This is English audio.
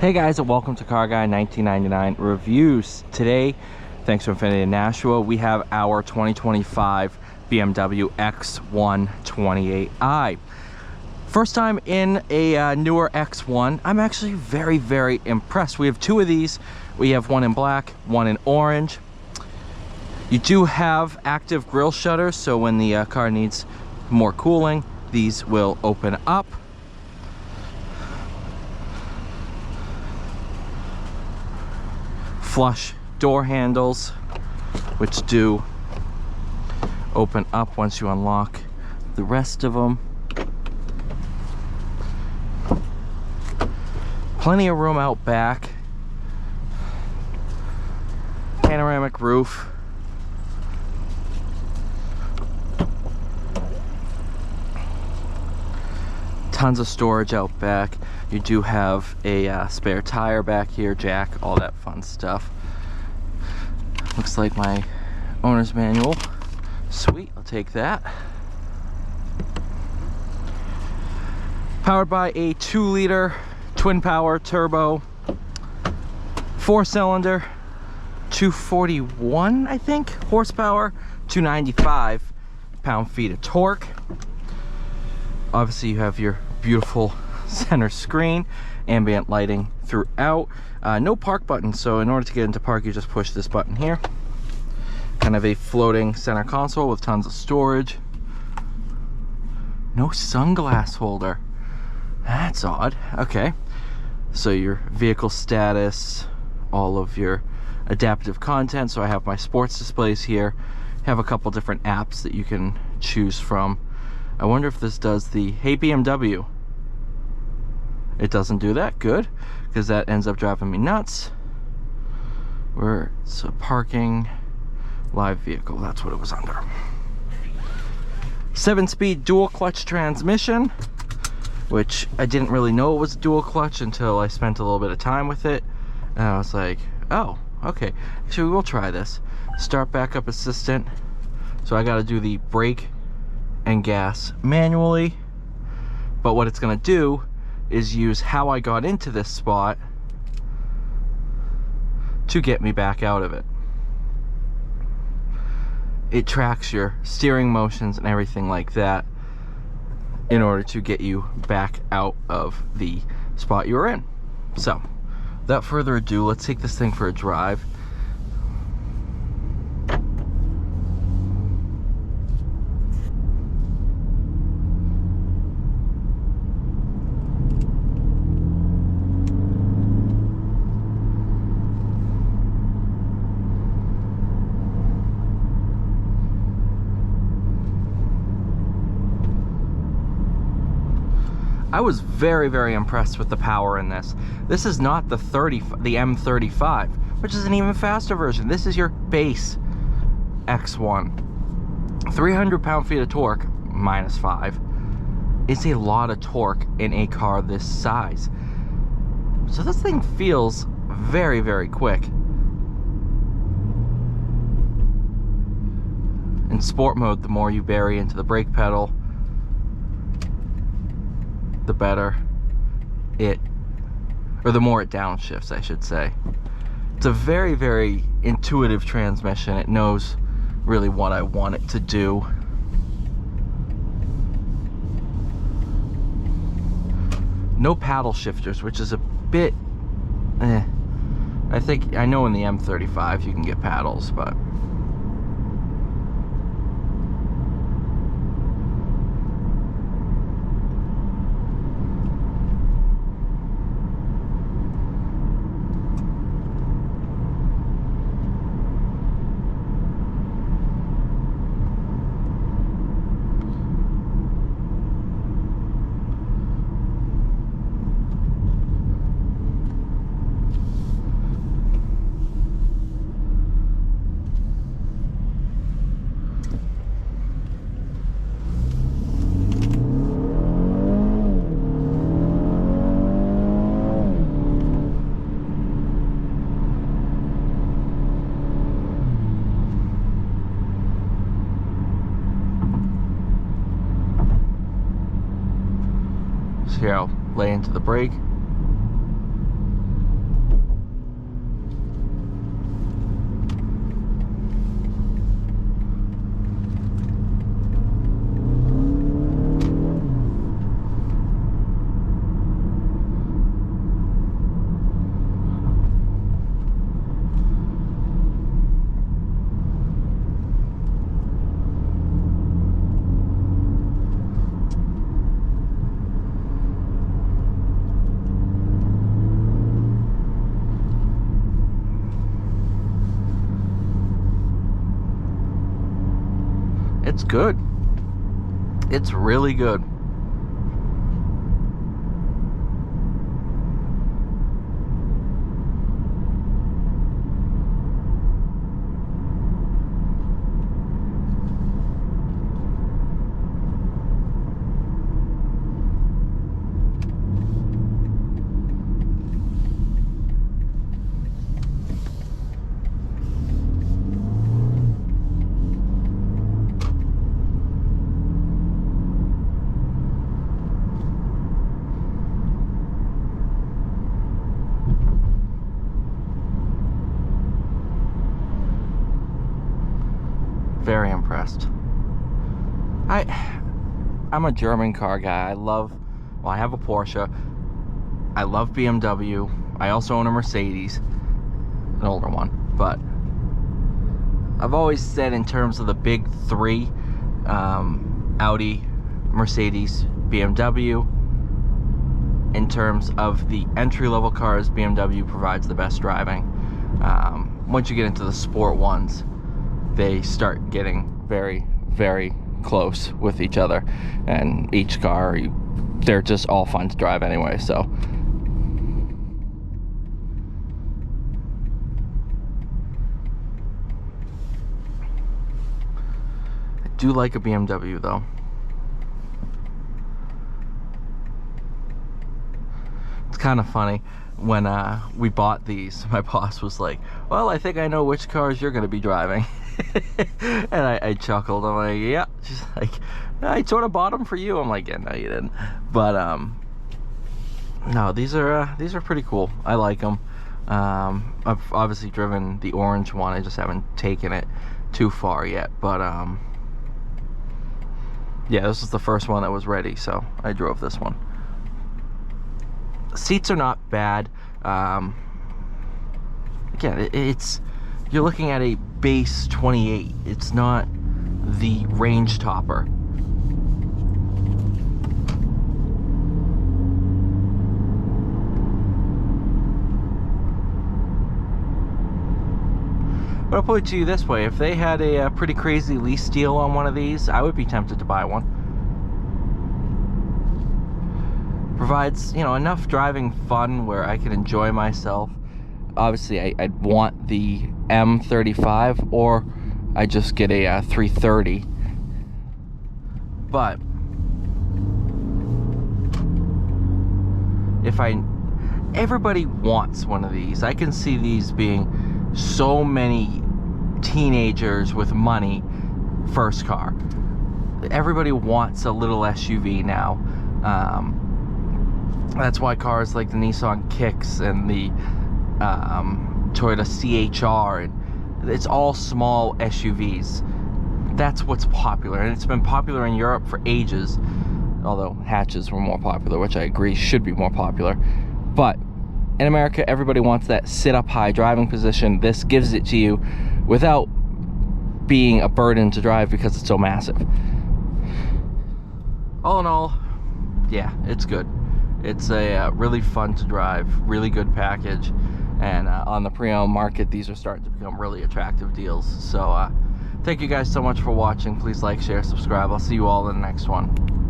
Hey guys, and welcome to Car Guy 1999 Reviews. Today, thanks to Infiniti in Nashua, we have our 2025 BMW X1 28i. First time in a newer X1. I'm actually very impressed. We have two of these. We have one in black, one in orange. You do have active grille shutters, so when the car needs more cooling, these will open up. Flush door handles, which do open up once you unlock the rest of them. Plenty of room out back. Panoramic roof. Tons of storage out back. You do have a spare tire back here, jack, all that fun stuff. Looks like my owner's manual. Sweet, I'll take that. Powered by a 2-liter twin power turbo, 4-cylinder, 241, I think, horsepower, 295 pound-feet of torque. Obviously, you have your beautiful center screen, ambient lighting throughout. No park button, so in order to get into park, you just push this button here. Kind of a floating center console with tons of storage. No sunglass holder. That's odd. Okay, so your vehicle status, all of your adaptive content. So I have my sports displays here. Have a couple different apps that you can choose from. I wonder if this does the "Hey BMW." It doesn't do that. Good, because that ends up driving me nuts. Where it's a parking, live vehicle, that's what it was under. 7-speed dual clutch transmission, which I didn't really know it was a dual clutch until I spent a little bit of time with it, and I was like, oh, okay, actually we'll try this. Start backup assistant, so I got to do the brake and gas manually, but what it's going to do is use how I got into this spot to get me back out of it. It tracks your steering motions and everything like that in order to get you back out of the spot you were in. So, without further ado, let's take this thing for a drive. I was very impressed with the power in this. This is not the M35, which is an even faster version. This is your base X1. 300 pound-feet of torque, -5, is a lot of torque in a car this size. So this thing feels very quick. In sport mode, the more you bury into the brake pedal, the better the more it downshifts, I should say. It's a very intuitive transmission. It knows really what I want it to do. No paddle shifters, which is a bit I know in the M35 you can get paddles, but here I'll lay into the brake. it's good. It's really good. Very impressed. I'm a German car guy. I have a Porsche. I love BMW. I also own a Mercedes, an older one. But I've always said, in terms of the big three, Audi, Mercedes, BMW, in terms of the entry-level cars, BMW provides the best driving. Once you get into the sport ones, they start getting very, very close with each other, and each car, they're just all fun to drive anyway. So I do like a BMW though. It's kind of funny. When we bought these, my boss was like, well, I think I know which cars you're going to be driving. And I chuckled. I'm like, yeah. She's like, I sort of bought them for you. I'm like, yeah, no, you didn't. But no, these are pretty cool. I like them. I've obviously driven the orange one. I just haven't taken it too far yet. But yeah, this is the first one that was ready, so I drove this one. Seats are not bad. Again, you're looking at a base 28. It's not the range topper. But I'll put it to you this way: if they had a pretty crazy lease deal on one of these, I would be tempted to buy one. Provides, you know, enough driving fun where I can enjoy myself. Obviously, I'd want the M35, or I just get a 330. But everybody wants one of these. I can see these being so many teenagers with money first car. Everybody wants a little SUV now. That's why cars like the Nissan Kicks and the Toyota CHR, and it's all small SUVs. That's what's popular, and it's been popular in Europe for ages, although hatches were more popular, which I agree should be more popular. But in America, everybody wants that sit-up high driving position. This gives it to you without being a burden to drive because it's so massive. All in all, yeah, it's good. It's a really fun to drive, really good package, and on the pre-owned market, these are starting to become really attractive deals. So thank you guys so much for watching. Please like, share, subscribe. I'll see you all in the next one.